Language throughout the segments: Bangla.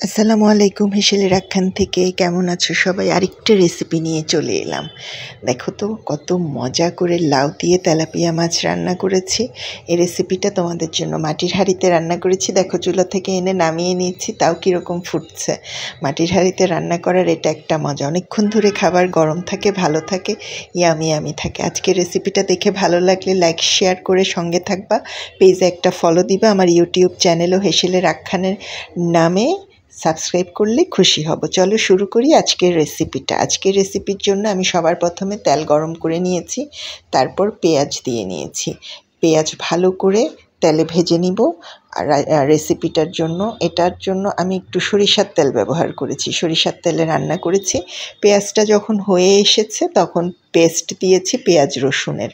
আসসালামু আলাইকুম। হেসেলের রাখান থেকে কেমন আছো সবাই? আরেকটা রেসিপি নিয়ে চলে এলাম। দেখো তো কত মজা করে লাউ দিয়ে তেলাপিয়া মাছ রান্না করেছি। এই রেসিপিটা তোমাদের জন্য মাটির হাঁড়িতে রান্না করেছি। দেখো চুলা থেকে এনে নামিয়ে নিয়েছি, তাও কীরকম ফুটছে। মাটির হাঁড়িতে রান্না করার এটা একটা মজা, অনেকক্ষণ ধরে খাবার গরম থাকে, ভালো থাকে, ইয়ামি থাকে। আজকের রেসিপিটা দেখে ভালো লাগলে লাইক শেয়ার করে সঙ্গে থাকবা, পেজে একটা ফলো দিবা। আমার ইউটিউব চ্যানেলও হেসেলের রাখানের নামে সাবস্ক্রাইব করলে খুশি হব। চলো শুরু করি আজকের রেসিপিটা। আজকের রেসিপির জন্য আমি সবার প্রথমে তেল গরম করে নিয়েছি, তারপর পেঁয়াজ দিয়ে নিয়েছি। পেঁয়াজ ভালো করে তেলে ভেজে নিব। আর রেসিপিটার জন্য এটার জন্য আমি একটু সরিষার তেল ব্যবহার করেছি, সরিষার তেলে রান্না করেছি। পেঁয়াজটা যখন হয়ে এসেছে তখন পেস্ট দিয়েছি পেঁয়াজ রসুনের।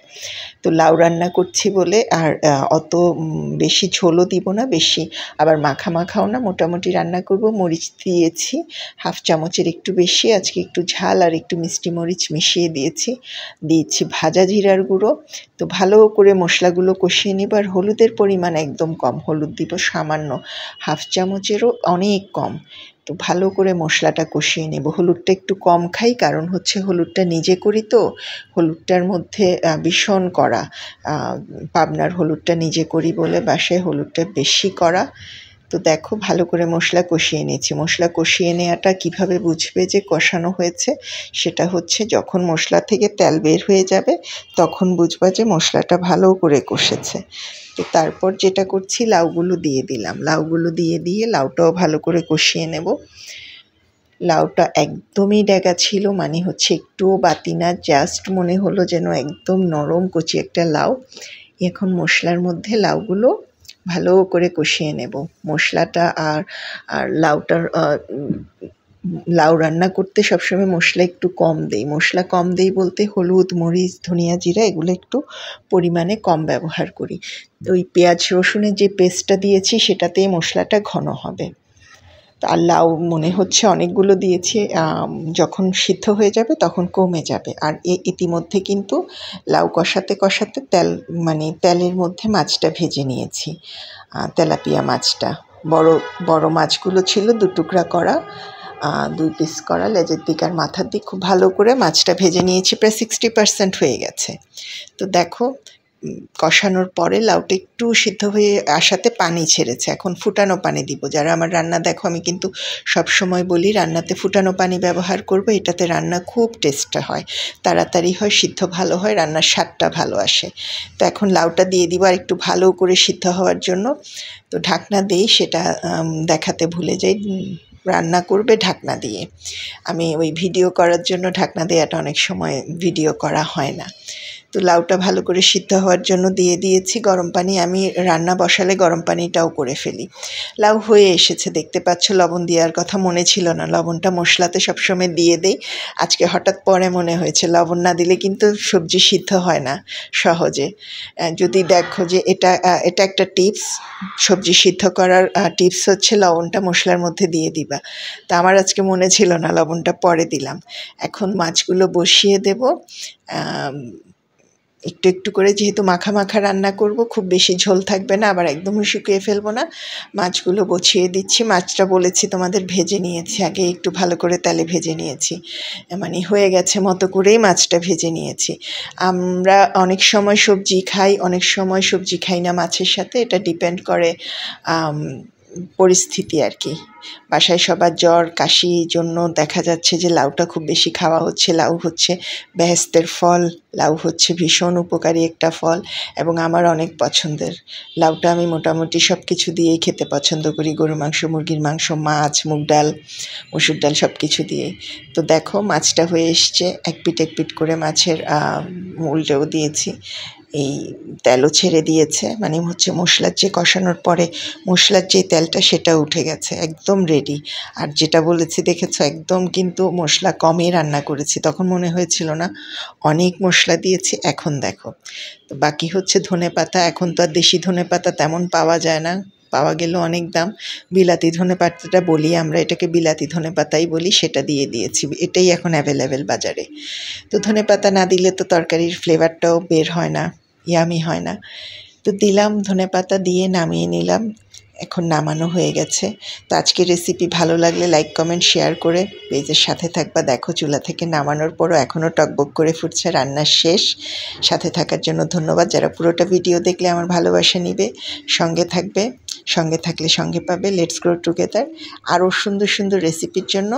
তো লাউ রান্না করছি বলে আর অত বেশি ঝোলও দিব না, বেশি আবার মাখাও না, মোটামুটি রান্না করব। মরিচ দিয়েছি হাফ চামচের একটু বেশি, আজকে একটু ঝাল আর একটু মিষ্টি মরিচ মিশিয়ে দিয়েছি ভাজা জিরার গুঁড়ো। তো ভালো করে মশলাগুলো কষিয়ে নিব। আর হলুদের পরিমাণ একদম কম, হলুদ দিব সামান্য, হাফ চামচেরও অনেক কম। তো ভালো করে মশলাটা কষিয়ে নেব। হলুদটা একটু কম খাই, কারণ হচ্ছে হলুদটা নিজে করি তো, হলুদটার মধ্যে ভীষণ কড়া। পাবনার হলুদটা নিজে করি বলে বাসায় হলুদটা বেশি কড়া। তো দেখো ভালো করে মশলা কষিয়ে নিয়েছি। মশলা কষিয়ে নেওয়াটা কিভাবে বুঝবে যে কষানো হয়েছে, সেটা হচ্ছে যখন মশলা থেকে তেল বের হয়ে যাবে তখন বুঝবা যে মশলাটা ভালো করে কষেছে। তো তারপর যেটা করছি, লাউগুলো দিয়ে দিলাম। লাউগুলো দিয়ে লাউটাও ভালো করে কষিয়ে নেব। লাউটা একদমই ড্যাগা ছিল, মানে হচ্ছে একটুও বাতি না, জাস্ট মনে হলো যেন একদম নরম কচি একটা লাউ। এখন মশলার মধ্যে লাউগুলো ভালো করে কষিয়ে নেব। মশলাটা আর লাউটার লাউ রান্না করতে সবসময় মশলা একটু কম দেই। মশলা কম দেই বলতে হলুদ, মরিচ, ধনিয়া, জিরা এগুলো একটু পরিমাণে কম ব্যবহার করি। ওই পেঁয়াজ রসুনের যে পেস্টটা দিয়েছি সেটাতেই মশলাটা ঘন হবে। আর লাউ মনে হচ্ছে অনেকগুলো দিয়েছি, যখন সিদ্ধ হয়ে যাবে তখন কমে যাবে। আর ইতিমধ্যে কিন্তু লাউ কষাতে তেলের মধ্যে মাছটা ভেজে নিয়েছি। তেলাপিয়া মাছটা বড় মাছগুলো ছিল, 2 টুকরা করা, 2 পিস করা, লেজের দিক আর মাথার দিক। খুব ভালো করে মাছটা ভেজে নিয়েছি, প্রায় 60% হয়ে গেছে। তো দেখো কষানোর পরে লাউটা একটু সিদ্ধ হয়ে আসাতে পানি ছেড়েছে। এখন ফুটানো পানি দিব। যারা আমার রান্না দেখো, আমি কিন্তু সবসময় বলি রান্নাতে ফুটানো পানি ব্যবহার করবে, এটাতে রান্না খুব টেস্টটা হয়, তাড়াতাড়ি হয়, সিদ্ধ ভালো হয়, রান্নার স্বাদটা ভালো আসে। তো এখন লাউটা দিয়ে দিব আর একটু ভালো করে সিদ্ধ হওয়ার জন্য। তো ঢাকনা দেই, সেটা দেখাতে ভুলে যাই। রান্না করবে ঢাকনা দিয়ে। আমি ওই ভিডিও করার জন্য ঢাকনা দেওয়াটা অনেক সময় ভিডিও করা হয় না। তো লাউটা ভালো করে সিদ্ধ হওয়ার জন্য দিয়ে দিয়েছি গরম পানি। আমি রান্না বসালে গরম পানিটাও করে ফেলি। লাউ হয়ে এসেছে, দেখতে পাচ্ছ। লবণ দেওয়ার কথা মনে ছিল না, লবণটা মশলাতে সবসময় দিয়ে দেই। আজকে হঠাৎ পরে মনে হয়েছে, লবণ না দিলে কিন্তু সবজি সিদ্ধ হয় না সহজে। যদি দেখো যে এটা একটা টিপস, সবজি সিদ্ধ করার টিপস হচ্ছে লবণটা মশলার মধ্যে দিয়ে দিবা। তা আমার আজকে মনে ছিল না, লবণটা পরে দিলাম। এখন মাছগুলো বসিয়ে দেব। একটু করে, যেহেতু মাখা রান্না করব, খুব বেশি ঝোল থাকবে না, আবার একদমই শুকিয়ে ফেলবো না। মাছগুলো বসিয়ে দিচ্ছি। মাছটা বলেছি তোমাদের ভেজে নিয়েছি, আগে একটু ভালো করে তেলে ভেজে নিয়েছি, মানে হয়ে গেছে মতো করেই মাছটা ভেজে নিয়েছি। আমরা অনেক সময় সবজি খাই, অনেক সময় সবজি খাই না মাছের সাথে, এটা ডিপেন্ড করে পরিস্থিতি আর কি। বাসায় সবার জ্বর কাশি, জন্য দেখা যাচ্ছে যে লাউটা খুব বেশি খাওয়া হচ্ছে। লাউ হচ্ছে বেহেশতের ফল, লাউ হচ্ছে ভীষণ উপকারী একটা ফল এবং আমার অনেক পছন্দের। লাউটা আমি মোটামুটি সব কিছু দিয়েই খেতে পছন্দ করি, গরু মাংস, মুরগির মাংস, মাছ, মুগ ডাল, মসুর ডাল, সব কিছু দিয়েই। তো দেখো মাছটা হয়ে এসছে, এক পিঠ করে মাছের উল্টেও দিয়েছি। এই তেলও ছেড়ে দিয়েছে, মানে হচ্ছে মশলার যে কষানোর পরে মশলার যে তেলটা সেটা উঠে গেছে, একদম রেডি। আর যেটা বলেছি দেখেছো, একদম কিন্তু মশলা কমই রান্না করেছি, তখন মনে হয়েছিল না অনেক মশলা দিয়েছি। এখন দেখো, তো বাকি হচ্ছে ধনেপাতা। এখন তো আর দেশি ধনেপাতা তেমন পাওয়া যায় না, পাওয়া গেলেও অনেক দাম। বিলাতি ধনেপাতাটা বলি আমরা, এটাকে বিলাতি ধনেপাতাই বলি, সেটা দিয়ে দিয়েছি। এটাই এখন অ্যাভেলেবেল বাজারে। তো ধনেপাতা না দিলে তো তরকারির ফ্লেভারটাও বের হয় না, ইয়ামি হয় না। তো দিলাম, ধনেপাতা দিয়ে নামিয়ে নিলাম। এখন নামানো হয়ে গেছে। তো আজকের রেসিপি ভালো লাগলে লাইক কমেন্ট শেয়ার করে পেজের সাথে থাকবা। দেখো চুলা থেকে নামানোর পরও এখনও টকবক করে ফুটছে, রান্নার শেষ। সাথে থাকার জন্য ধন্যবাদ। যারা পুরোটা ভিডিও দেখলে আমার ভালোবাসা নিবে, সঙ্গে থাকবে, সঙ্গে থাকলে সঙ্গে পাবে। Let's grow together. আরও সুন্দর সুন্দর রেসিপির জন্য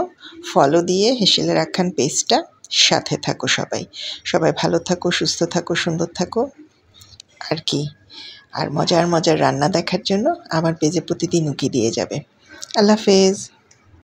ফলো দিয়ে হেসেলের আখ্যান পেজটা সাথে থাকো। সবাই সবাই ভালো থাকো, সুস্থ থাকো, সুন্দর থাকো। আর কি, আর মজার মজার রান্না দেখার জন্য আমার পেজে প্রতিদিন উকি দিয়ে যাবে। আল্লাহ হাফেজ।